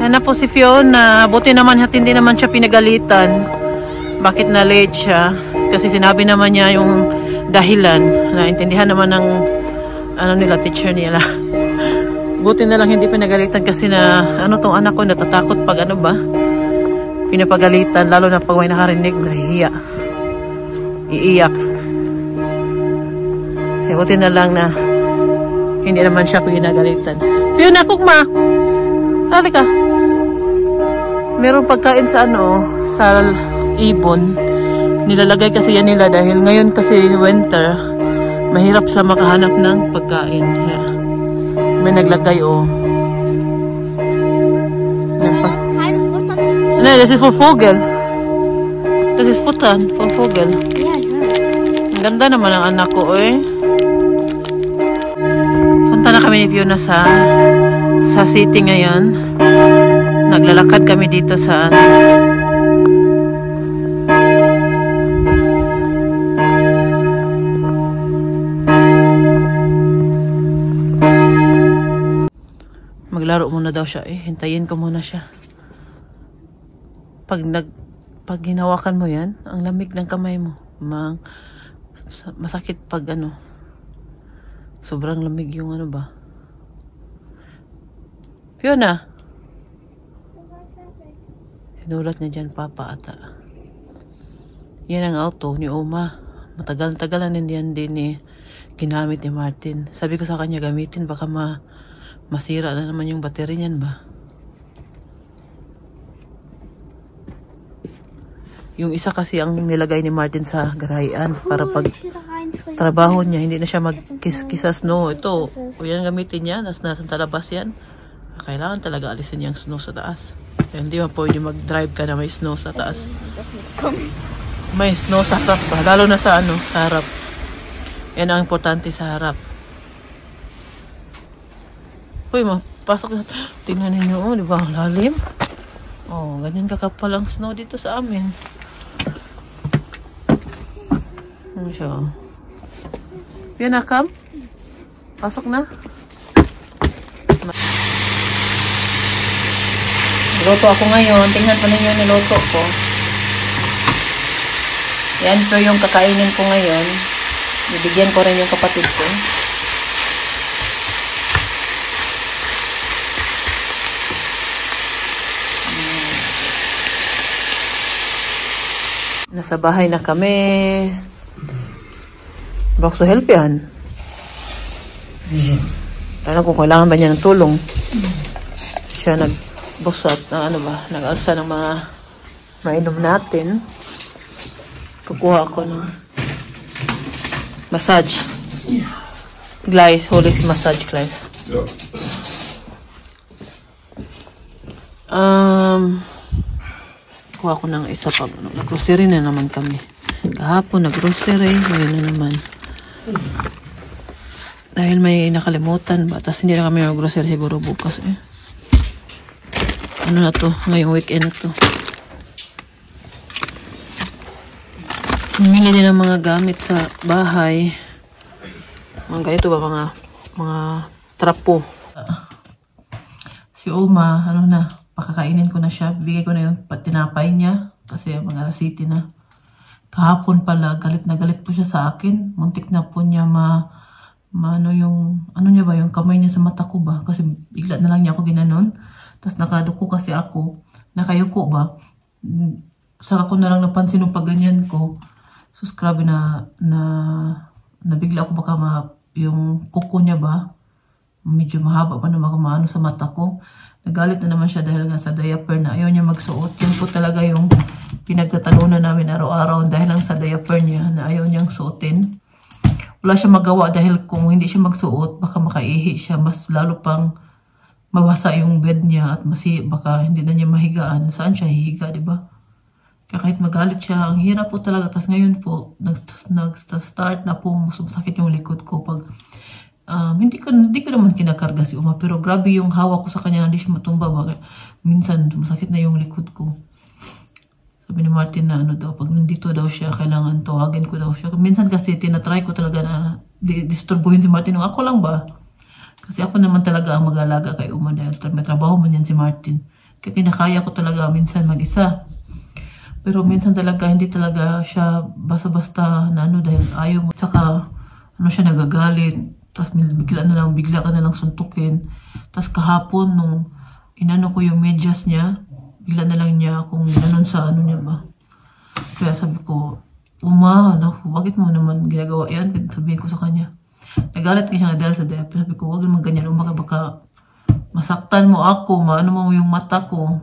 Yan na po si Fiona. Buti naman at hindi naman siya pinagalitan. Bakit na late siya? Kasi sinabi naman niya yung dahilan. Naintindihan naman ng ano nila, teacher nila. Buti na lang hindi pinagalitan kasi na ano tong anak ko natatakot pag ano ba pinapagalitan, lalo na pag may nakarinig, nahihiya, iiyak. Eh, buti na lang na hindi naman siya pinagalitan. Fiona, kugma! Halika! Meron pagkain sa ano, sa ibon. Nilalagay kasi yan nila dahil ngayon kasi winter, mahirap siya makahanap ng pagkain. Yeah. May naglagay oh. Yan pa. No, this is for Vogel. This is futan for Vogel. Ang ganda naman ang anak ko eh. Punta na kami ni Fiona sa city ngayon. Naglalakad kami dito sa maglaro muna daw siya eh. Hintayin ko muna siya. Pag hinawakan mo yan, ang lamig ng kamay mo. Masakit pag ano. Sobrang lamig yung ano ba. Fiona. Sinulat niya dyan, Papa ata. Yan ang auto ni Oma. Matagal-tagalan yan din eh. Ginamit ni Martin. Sabi ko sa kanya gamitin, baka masira na naman yung battery niyan ba. Yung isa kasi ang nilagay ni Martin sa garayan para pag trabaho niya, hindi na siya magkis-kis sa snow. Ito, o yan gamitin niya, nasa talabas yan. Kailangan talaga alisin yung snow sa taas. Hindi mo pwede mag-drive ka na may snow sa taas. May snow sa harap ba? Lalo na sa ano, sa harap. Yan ang importante sa harap. Uy, pasok na. Tingnan ninyo, oh, di ba? Ang lalim. Oh, ganyan kakapal ang snow dito sa amin. Ano siya? Yan na, come. Pasok na. Niloto ako ngayon. Tingnan pa ninyo niloto ko. Yan po yung kakainin ko ngayon. Bibigyan ko rin yung kapatid ko. Nasa bahay na kami. Baka so help yan. Tanong kung kailangan ba niya ng tulong. Siya nagbusat na ano ba, nag-alsa ng mga mainom natin. Kukuha ako ng massage. Glice, holy massage glice. Kuha ko ng isa pa. Nag-grocery na naman kami. Kahapon nag-grocery. Ngayon na naman. Dahil may nakalimutan ba? Tapos hindi na kami mag-grocery siguro bukas eh. Ano na to? Ngayong weekend na to. Namili din ng mga gamit sa bahay. Mga ganito ba? Mga trapo. Si Oma, ano na? Pakakainin ko na siya. Bigay ko na yung tinapay niya. Kasi mga alas 7 na. Kahapon pala, galit na galit po siya sa akin. Muntik na po niya ano niya ba, yung kamay niya sa mata ko ba? Kasi bigla na lang niya ako ginanon. Tapos nakaduko kasi ako. Nakayuko ba? Saka ko na lang napansin yung pagganyan ko. So, grabe na bigla ako baka yung kuko niya ba? Medyo mahaba pa na maano sa mata ko. Nagalit na naman siya dahil nga sa diaper na ayaw niya magsuot. Yan po talaga yung pinagtatalunan namin araw-araw dahil lang sa diaper niya na ayaw niyang suotin. Wala siya magawa dahil kung hindi siya magsuot, baka makaihi siya. Mas lalo pang mabasa yung bed niya at baka hindi na niya mahigaan. Saan siya hihiga, di ba? Kaya kahit magalit siya, ang hirap po talaga. Tapos ngayon po, nag-start na po, sumasakit yung likod ko pag hindi ko naman kinakarga si Uma, pero grabe yung hawak ko sa kanya, hindi siya matumba. Bakit? Minsan, masakit na yung likod ko. Sabi ni Martin na ano daw, pag nandito daw siya, kailangan tawagin ko daw siya. Minsan kasi tinatry ko talaga na disturbuhin si Martin. Ako lang ba? Kasi ako naman talaga ang mag-alaga kay Uma dahil may trabaho man yan si Martin. Kaya kinakaya ko talaga minsan mag-isa. Pero minsan talaga hindi talaga siya basta-basta na ano dahil ayaw mo. Saka ano siya nagagalit. Tapos bigla ka na lang suntukin. Tapos kahapon nung inano ko yung medyas niya, bigla na lang niya akong inanon sa ano niya ba. Kaya sabi ko, bakit mo naman ginagawa yan? Sabihin ko sa kanya. Nagalit ka siya dahil sa diaper. Sabi ko, huwag naman ganyan. Baka masaktan mo ako, maano mo yung mata ko.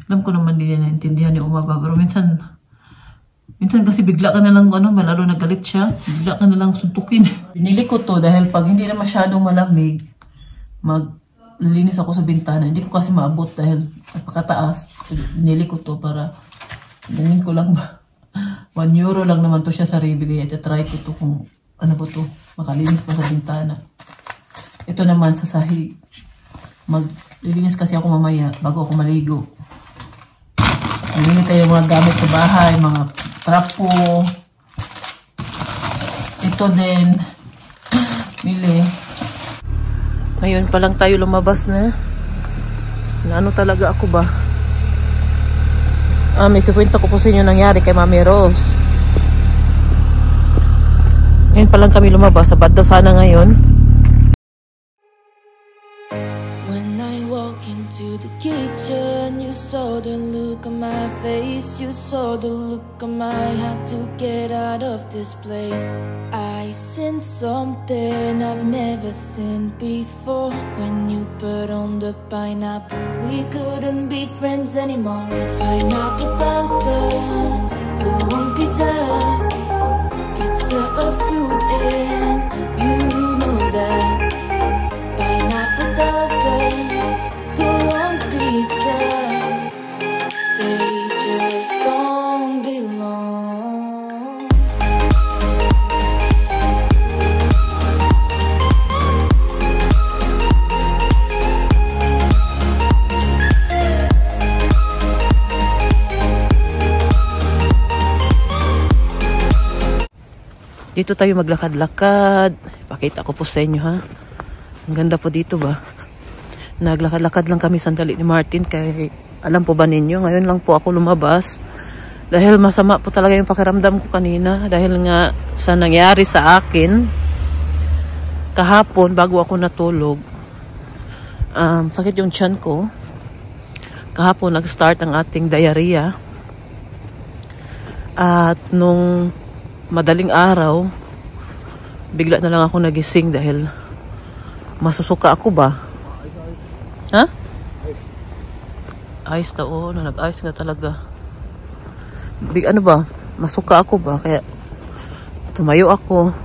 Alam ko naman din na naintindihan ni Uma ba. Pero minsan kasi bigla ka na lang, lalo nagalit siya, bigla ka na lang suntukin. Binili ko to dahil pag hindi na masyadong malamig, maglilinis ako sa bintana. Hindi ko kasi maabot dahil napakataas. So, binili ko to para, ganyan ko lang ba. 1 euro lang naman to siya sa Ribe. Kaya try ko to kung ano ba to, makalinis pa sa bintana. Ito naman sa sahig. Maglilinis kasi ako mamaya bago ako maligo. Nalinis tayo yung mga gamit sa bahay, mga trapo. Ito din. Mili. Ngayon pa lang tayo lumabas na. Ano talaga ako ba? May kukwento ko po sa inyo nangyari kay Mami Rose. Ngayon pa lang kami lumabas. Sabat daw sana ngayon. To the kitchen, you saw the look on my face, you saw the look on my had to get out of this place. I seen something I've never seen before. When you put on the pineapple, we couldn't be friends anymore. Pineapple thousands, go on pizza. It's a fruit and you know that. Pineapple thousands, they just don't belong. Dito tayo maglakad-lakad. Pakita ko po sa inyo ha. Ang ganda po dito ba. Naglakad-lakad lang kami sandali ni Martin kay alam po ba ninyo, ngayon lang po ako lumabas dahil masama po talaga yung pakiramdam ko kanina dahil nga sa nangyari sa akin kahapon bago ako natulog. Sakit yung tiyan ko. Kahapon nag-start ang ating diarrhea at nung madaling araw bigla na lang ako nagising dahil masusuka ako ba. Ha? Ice daw. Nag-ice nga talaga. Ano ba? Masuka ako ba? Kaya tumayo ako.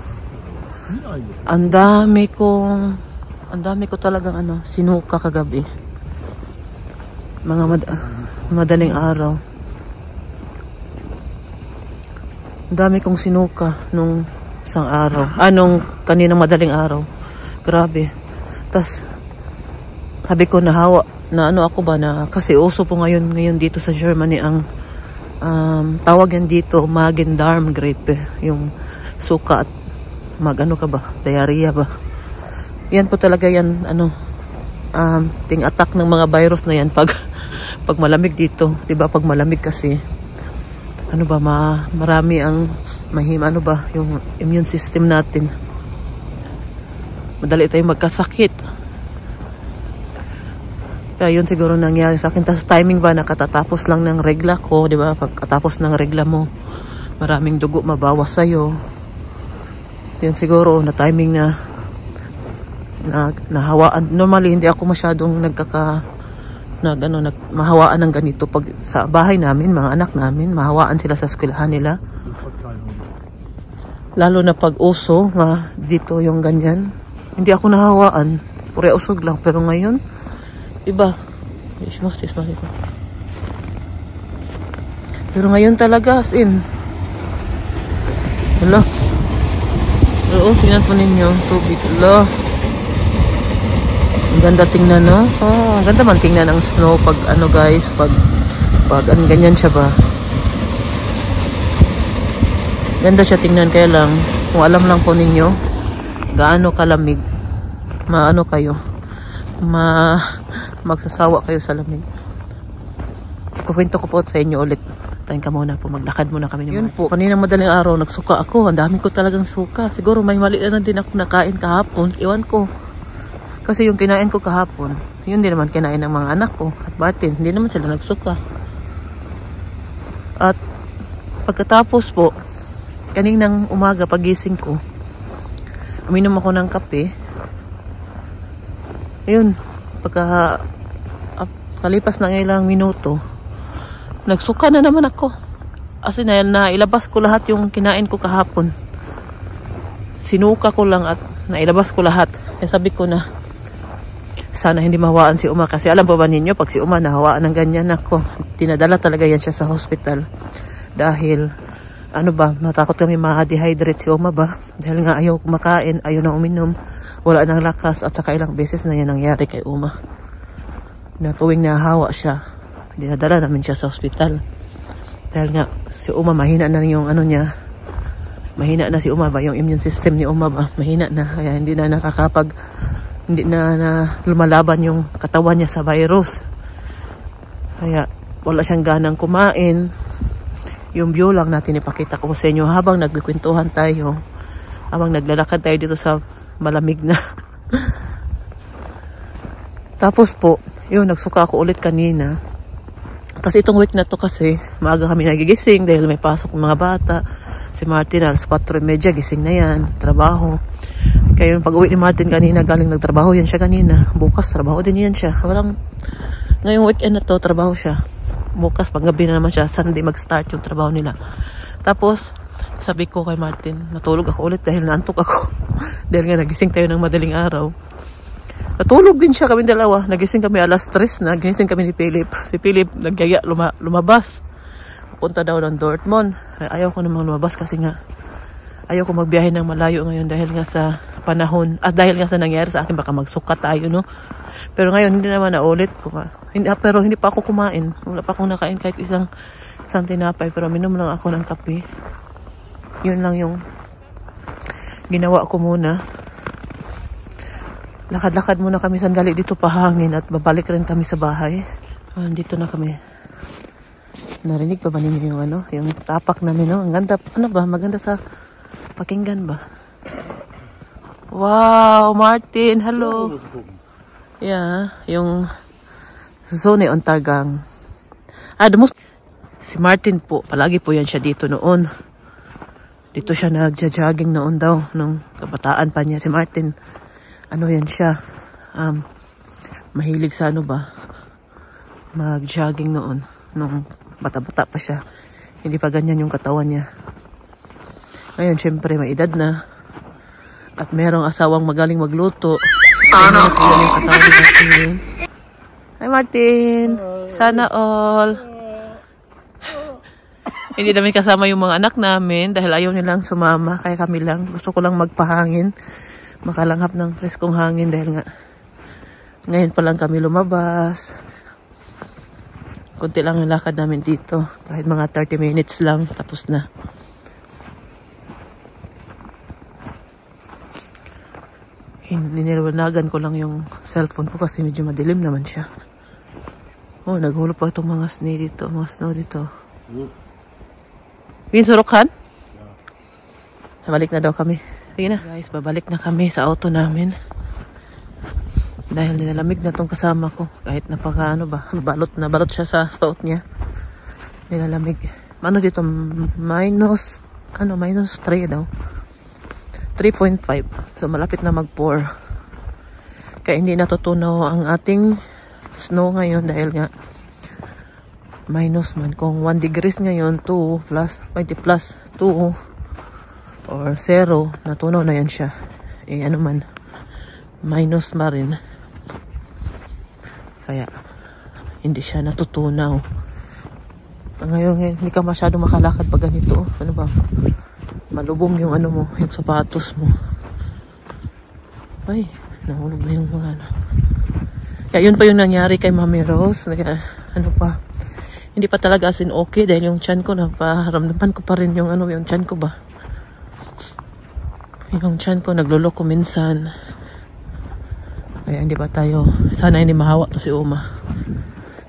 Ang dami ko talagang sinuka kagabi. Mga madaling araw. Ang dami kong sinuka nung isang araw. Nung kaninang madaling araw. Grabe. Tas sabi ko nahawa na ako ba na kasi uso po ngayon dito sa Germany ang tawag yan dito Magen-Darm-Grippe, yung suka at diarrhea ba. Yan po talaga yan ting-attack ng mga virus na yan pag malamig dito, 'di ba? Pag malamig kasi marami ang yung immune system natin. Madali tayong magkasakit. Kaya yun siguro nangyari sa akin. Tapos timing ba, nakatatapos lang ng regla ko, di ba? Pagkatapos ng regla mo, maraming dugo mabawas sa'yo. Yun siguro, na timing na nahawaan. Normally, hindi ako masyadong mahawaan ng ganito. Pag sa bahay namin, mga anak namin, mahawaan sila sa eskwelahan nila. Lalo na pag uso, dito yung ganyan. Hindi ako nahawaan. Pure usog lang. Pero ngayon, iba. Pero ngayon talaga, as in. Hala. Oo, tingnan po ninyo. Tubig. Hala. Ang ganda tingnan, no? Ang ganda man tingnan ang snow pag guys, pag ganyan siya ba. Ganda siya tingnan, kaya lang, kung alam lang po ninyo, gaano kalamig, kayo. magsasawa kayo sa lamig. Kukwento ko po sa inyo ulit. Tayo ka muna po, maglakad muna kami. Yun po, kanina madaling araw, nagsuka ako. Ang dami ko talagang suka. Siguro may mali na din ako nakain kahapon. Iwan ko. Kasi yung kinain ko kahapon, yun din naman kinain ng mga anak ko. At Martin, hindi naman sila nagsuka. At pagkatapos po, kaninang umaga pagising ko, uminom ako ng kape. Ayun, kalipas ng ilang minuto, nagsuka na naman ako. Kasi nailabas ko lahat yung kinain ko kahapon. Sinuka ko lang at nailabas ko lahat. Kaya sabi ko na, sana hindi mahawaan si Uma. Kasi alam pa ba ninyo, pag si Uma nahawaan ng ganyan ako, tinadala talaga yan siya sa hospital. Dahil, natakot kami ma-dehydrate si Uma ba? Dahil nga ayaw kumakain, ayaw na uminom, wala nang lakas, at saka ilang beses na yan nangyari kay Uma. Na tuwing nahawa siya, dinadala namin siya sa hospital. Dahil nga, si Uma mahina na yung niya. Mahina na si Uma ba? Yung immune system ni Uma ba? Mahina na. Kaya hindi na hindi na lumalaban yung katawan niya sa virus. Kaya wala siyang ganang kumain. Yung view lang natin ipakita ko sa inyo habang nagkikwentuhan tayo. Habang naglalakad tayo dito sa malamig na. Tapos po, yun, nagsuka ako ulit kanina. Kasi itong week na to kasi, maaga kami nagigising dahil may pasok ng mga bata. Si Martin, alas 4:30, gising na yan, trabaho. Kaya yung pag-uwi ni Martin kanina, galing nagtrabaho yan siya kanina. Bukas, trabaho din yan siya. Ngayong weekend na to, trabaho siya. Bukas, paggabi na naman siya, Sunday mag-start yung trabaho nila. Tapos, sabi ko kay Martin, natulog ako ulit dahil naantok ako. Dahil nga, nagising tayo ng madaling araw. Natulog din siya kami dalawa. Nagising kami alas 3 na. Gising kami ni Philip. Si Philip nagyaya lumabas. Punta daw ng Dortmund. Ayaw ko namang lumabas kasi nga ayaw ko magbiyahe ng malayo ngayon dahil nga sa panahon at dahil nga sa nangyari sa akin, baka magsuka tayo, no? Pero ngayon hindi naman naulit ko pero hindi pa ako kumain. Wala pa akong nakain kahit isang tinapay, pero minom lang ako ng kape. Yun lang yung ginawa ko muna. Lakad-lakad muna kami sandali dito pahangin at babalik rin kami sa bahay. Dito na kami. Narinig pa ba ninyo yung tapak namin, no? Ang ganda, maganda sa pakinggan ba? Wow, Martin, hello. Yeah, yung zone on Targang. Si Martin po, palagi po yan siya dito noon. Dito siya nagja-jogging noon daw, nung kabataan pa niya si Martin. Yan siya, mahilig sa mag-jogging noon, nung bata-bata pa siya. Hindi pa ganyan yung katawan niya. Ngayon, syempre, may edad na. At merong asawang magaling magluto. Sana all. Hi, Martin. Sana all. Hindi namin kasama yung mga anak namin dahil ayaw nilang sumama. Kaya kami lang. Gusto ko lang magpahangin. Makalanghap ng preskong hangin dahil nga ngayon pa lang kami lumabas. Kunti lang yung lakad namin dito. Kahit mga 30 minutes lang. Tapos na. Niniwanagan ko lang yung cellphone ko kasi medyo madilim naman siya. Oh, naghulog pa itong mga snow dito. Pinsurukhan? Balik na daw kami. Sige na. Guys, babalik na kami sa auto namin. Dahil nilalamig na tong kasama ko. Kahit balot siya sa suot niya. Nilalamig. Dito? Minus 3 daw. 3.5. So, malapit na mag-pour. Kaya hindi natutunaw ang ating snow ngayon dahil nga minus man. Kung 1 degrees ngayon, 2 plus 2 or 0, natunaw na yan siya. Minus ma rin. Kaya, hindi siya natutunaw. Ngayon, hindi ka masyado makalakad pag ganito. Malubong yung yung sapatos mo. Ay, nahulog na yung mga Kaya yun pa yung nangyari kay Mami Rose. Hindi pa talaga as in okay dahil yung tiyan ko, naparamdaman ko pa rin yung yung tiyan ko ba. Yung tiyan ko nagluloko minsan. Kaya hindi ba tayo, sana hindi mahawa to si Uma.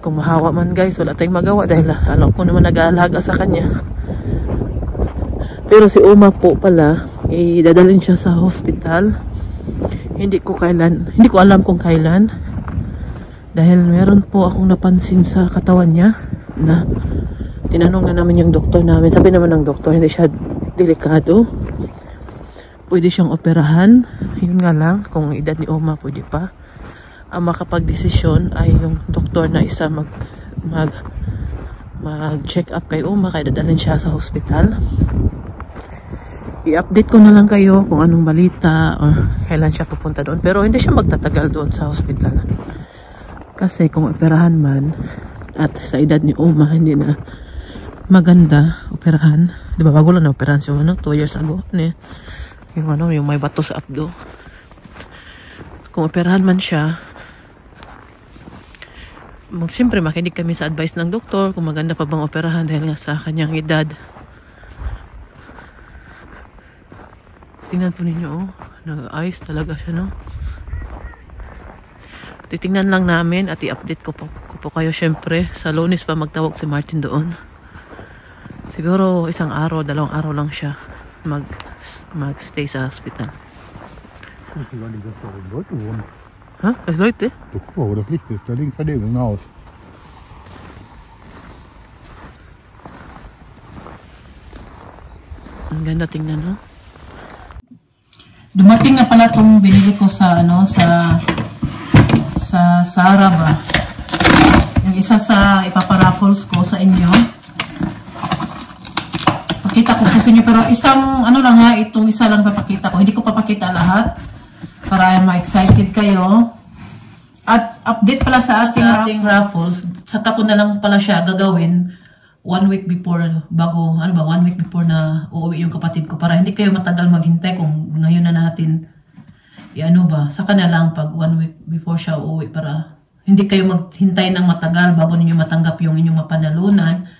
Kung mahawa man guys, wala tayong magawa dahil alam ko naman nag-aalaga sa kanya. Pero si Uma po pala, idadalhin siya sa hospital. Hindi ko alam kung kailan. Dahil meron po akong napansin sa katawan niya na tinanong na namin yung doktor namin. Sabi naman ng doktor, hindi siya delikado. Pwede siyang operahan. Yun nga lang, kung edad ni Uma, pwede pa. Ang makapag-desisyon ay yung doktor na isa mag-check up kay Uma, kaya dadalhin siya sa hospital. I-update ko na lang kayo kung anong balita or kailan siya pupunta doon. Pero hindi siya magtatagal doon sa hospital. Kasi kung operahan man, at sa edad ni Uma, hindi na maganda operahan. Diba bago lang na operahan siya, 2 years ago. Yung may bato sa abdo. Kung operahan man siya, siyempre makinig kami sa advice ng doktor kung maganda pa bang operahan dahil nga sa kanyang edad. Tingnan po ninyo, oh. Nag-ice talaga siya, no? Titingnan lang namin at i-update ko po kayo syempre. Sa Lunes pa magtawag si Martin doon. Siguro 1 araw, 2 araw lang siya mag-stay sa hospital. Ha? Es Leute? Guck mal, wo das Licht ist. Da links daneben im Haus. Ang ganda tingnan, no? Dumating na pala itong binili ko sa Sara ba? Yung isa sa ipaparaffles ko sa inyo. Pakita ko sa inyo, pero isang lang ha, itong isa lang papakita ko. Hindi ko papakita lahat para ma-excited kayo. At update pala sa ating raffles, saka ko na lang pala siya gagawin 1 week before, bago, 1 week before na uuwi yung kapatid ko, para hindi kayo matagal maghintay kung ngayon na natin saka na lang pag 1 week before siya uuwi, para hindi kayo maghintay ng matagal bago ninyo matanggap yung inyong mapanalunan.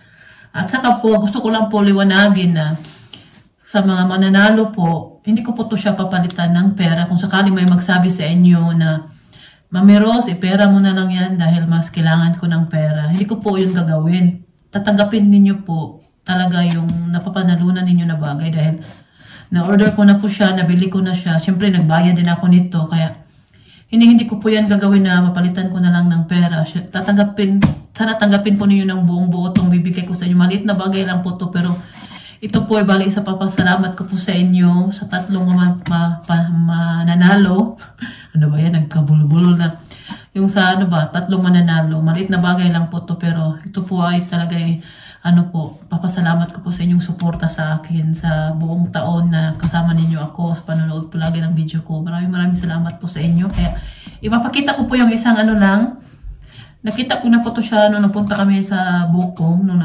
At saka po, gusto ko lang po liwanagin na sa mga mananalo po, hindi ko po to siya papalitan ng pera. Kung sakali may magsabi sa inyo na, Mami Rose, ipera mo na lang yan dahil mas kailangan ko ng pera, hindi ko po yun gagawin. Tatanggapin ninyo po talaga yung napapanalunan ninyo na bagay dahil na-order ko na po siya, nabili ko na siya. Siyempre, nagbayad din ako nito. Kaya, hindi ko po yan gagawin na mapalitan ko na lang ng pera. Sana tanggapin po ninyo ng buong buo itong bibigay ko sa inyo. Maliit na bagay lang po to, pero ito po ay bali sa papasalamat ko po sa inyo sa 3 mananalo. Ano ba yan? Nagkabulol-bulol na. Yung sa 3 mananalo. Maliit na bagay lang po to, pero ito po ay talaga papasalamat ko po sa inyong suporta sa akin sa buong taon na kasama ninyo ako sa panonood po lagi ng video ko. Maraming salamat po sa inyo. Kaya ipapakita ko po yung isang nakita ko na po to siya nung napunta kami sa Bukom, nung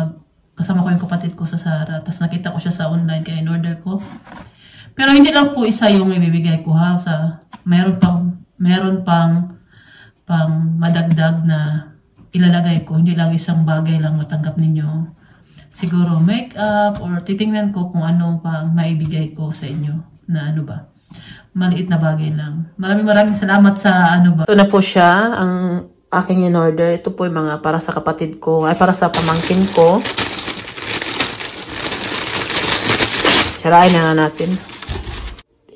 kasama ko yung kapatid ko sa Sara. Tapos nakita ko siya sa online kaya in-order ko. Pero hindi lang po isa yung ibibigay ko ha. Meron pang madagdag na ilalagay ko. Hindi lang isang bagay lang matanggap ninyo. Siguro makeup or titingnan ko kung ano pa maibigay ko sa inyo na maliit na bagay lang. Maraming salamat sa Ito na po siya, ang aking in-order. Ito po yung mga para sa kapatid ko, ay para sa pamangkin ko. Sirain na natin.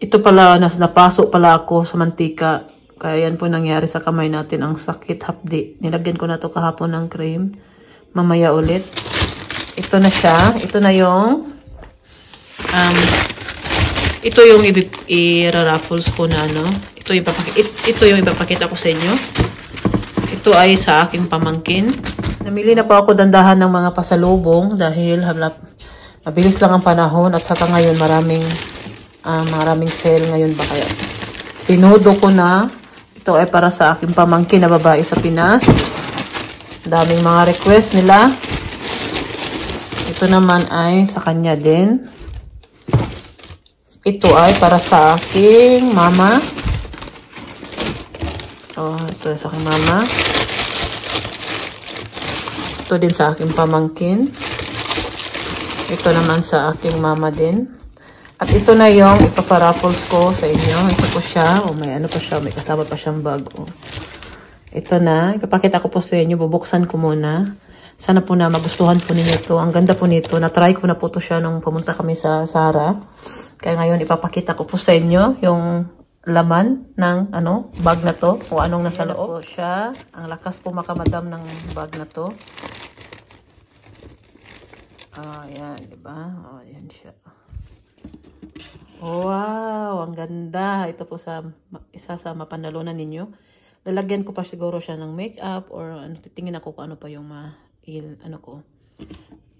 Ito pala, napasok pala ako sa mantika. Kaya yan po nangyari sa kamay natin, ang sakit hapdi. Nilagyan ko na to kahapon ng cream. Mamaya ulit. Ito na siya. Ito na yung ito yung i-raffles ko na Ito yung ipapakita ko sa inyo. Ito ay sa aking pamangkin. Namili na po ako dandahan ng mga pasalubong dahil mabilis lang ang panahon at saka ngayon maraming sale ngayon ba kaya. Tinudo ko na. Ito ay para sa aking pamangkin na babae sa Pinas. Daming mga request nila. Ito naman ay sa kanya din. Ito ay para sa aking mama. Ito ay sa aking mama. Ito din sa aking pamangkin. Ito naman sa aking mama din. At ito na yung ipaparaffles ko sa inyo. Ito po siya. O may ano pa siya. May kasama pa siyang bag. O. Ito na. Ipapakita ko po sa inyo. Bubuksan ko muna. Sana po na magustuhan po ninyo ito. Ang ganda po nito. Na-try ko na po ito siya nung pumunta kami sa Zara. Kaya ngayon ipapakita ko po sa inyo yung laman ng bag na to. O anong nasa loob. Po siya. Ang lakas po makamadam ng bag na to. Ayan. Diba? Ayan siya. Wow, ang ganda. Ito po isa sa mapanalunan ninyo. Lalagyan ko pa siguro siya ng makeup or titingin ako kung ano pa yung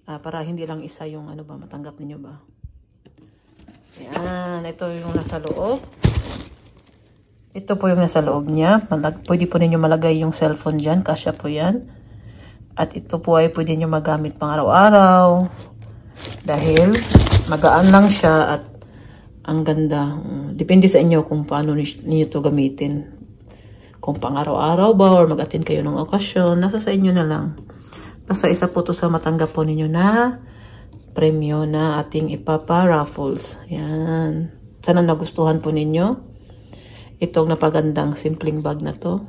para hindi lang isa yung matanggap ninyo ba. Yan, ito yung nasa loob. Ito po yung nasa loob niya. Pwede po ninyo malagay yung cellphone dyan. Kasya po yan. At ito po ay pwede nyo magamit pang araw-araw. Dahil magaan lang siya at ang ganda. Depende sa inyo kung paano niyo to gamitin. Kung pang araw-araw ba or mag-attend kayo ng okasyon, nasa sa inyo na lang. Basta isa po to sa matanggap po ninyo na premyo na ating ipapa-raffles. Yan. Sana nagustuhan po ninyo itong napagandang simpleng bag na to.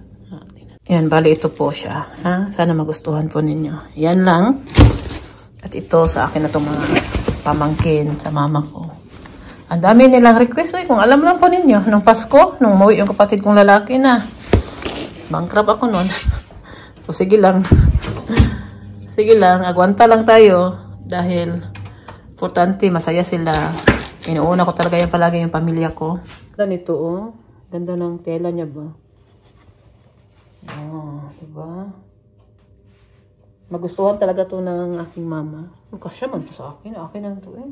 Yan, bali ito po siya. Sana magustuhan po ninyo. Yan lang. At ito sa akin na itong mga pamangkin sa mama ko. Ang dami nilang request. Kung alam lang po ninyo, nung Pasko, nung umuwi yung kapatid kong lalaki na, bankrupt ako nun. So, sige lang. Sige lang, agwanta lang tayo. Dahil, importante, masaya sila. Inuuna ko talaga yung palagi yung pamilya ko. Ganda nito, oh. Ganda ng tela niya ba? Diba? Magustuhan talaga to ng aking mama. Kasya man to sa akin. Akin lang to eh.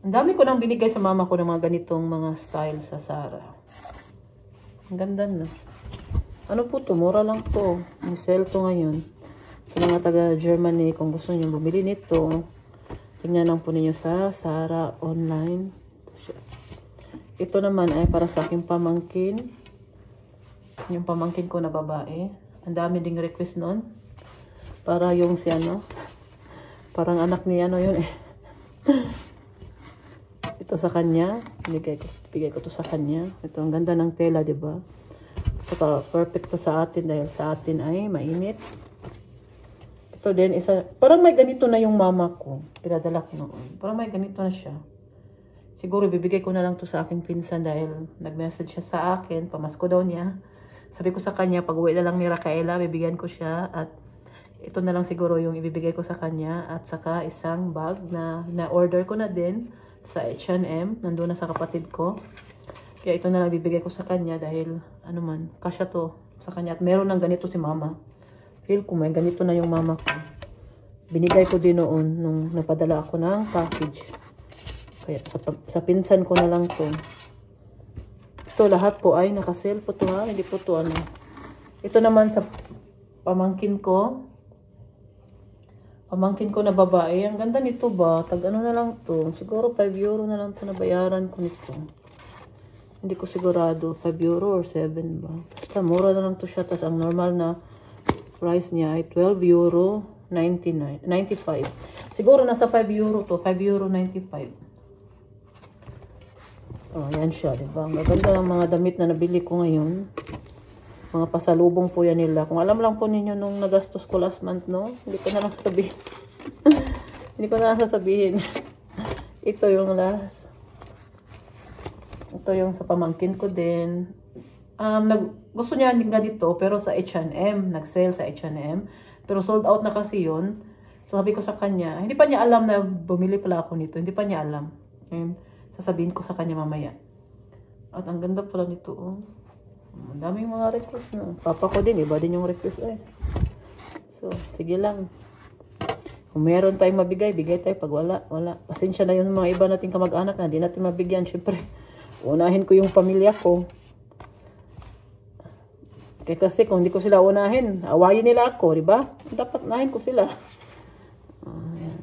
Ang dami ko nang binigay sa mama ko ng mga ganitong mga style sa Zara. Ang ganda na. Ano po to? Mura lang to. Ang sale to ngayon. Sa mga taga Germany, kung gusto niyo bumili nito, tingnan lang po ninyo sa Zara online. Ito naman ay para sa aking pamangkin. Yung pamangkin ko na babae. Ang dami ding request nun. Para yung si parang anak ni yun eh. Ito sa kanya. Bigay ko to sa kanya. Ito ang ganda ng tela, diba? Saka perfect to sa atin dahil sa atin ay mainit. Ito din isa. Parang may ganito na yung mama ko. Pinadala ko noon. Parang may ganito na siya. Siguro bibigay ko na lang to sa aking pinsan dahil nag-message siya sa akin. Pamasko daw niya. Sabi ko sa kanya, pag uwi na lang ni Raquela, bibigyan ko siya. At ito na lang siguro yung ibibigay ko sa kanya. At saka isang bag na na-order ko na din sa H&M. Nandun na sa kapatid ko. Kaya ito na lang bibigay ko sa kanya dahil kasya to sa kanya. At meron ng ganito si mama. Feel ko may ganito na yung mama ko. Binigay ko din noon nung napadala ako ng package. Kaya sa pinsan ko na lang to. Ito lahat po ay nakasale po to ha. Hindi po to Ito naman sa pamangkin ko. Pamangkin ko na babae. Ang ganda nito ba? Tag na lang to. Siguro 5 euro na lang to na bayaran ko nito. Hindi ko sigurado. 5 euro or 7 ba? Basta mura na lang to siya. Tapos ang normal na price niya ay 12 euro 95. Siguro nasa 5 euro to. 5 euro 95. Oh, yan siya, diba? Ang ganda ng mga damit na nabili ko ngayon. Mga pasalubong po yan nila. Kung alam lang po ninyo nung nagastos ko last month, no? Hindi ko na lang sasabihin. Hindi ko na lang sasabihin. Ito yung last. Ito yung sa pamangkin ko din. Gusto niya din ganito, pero sa H&M. Nag-sale sa H&M. Pero sold out na kasi yun. So, sabi ko sa kanya, hindi pa niya alam na bumili pala ako nito. Hindi pa niya alam. Sasabihin ko sa kanya mamaya. At ang ganda pala nito, oh. Ang daming mga request, no? Papa ko din, iba din yung request, eh. So, sige lang. Kung meron tayong mabigay, bigay tayo. Pag wala, wala. Pasensya na yung mga iba nating kamag-anak na di natin mabigyan. Siyempre, unahin ko yung pamilya ko. Kaya kasi kung hindi ko sila unahin, awayin nila ako, di ba? Dapat unahin ko sila. Ayan.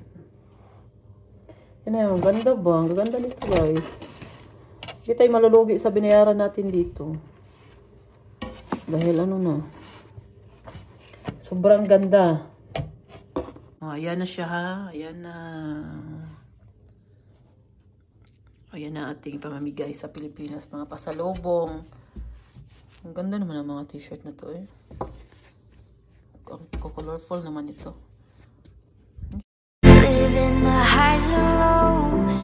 Yan ang ganda ba? Ang ganda nito, guys. Hindi tayo malulugi sa binayaran natin dito. Dahil sobrang ganda. Ayan na siya ha. Ayan na. Ayan na ating pamamigay sa Pilipinas, mga pasalubong. Ang ganda naman ang mga t-shirt na to eh. Ang colorful naman ito.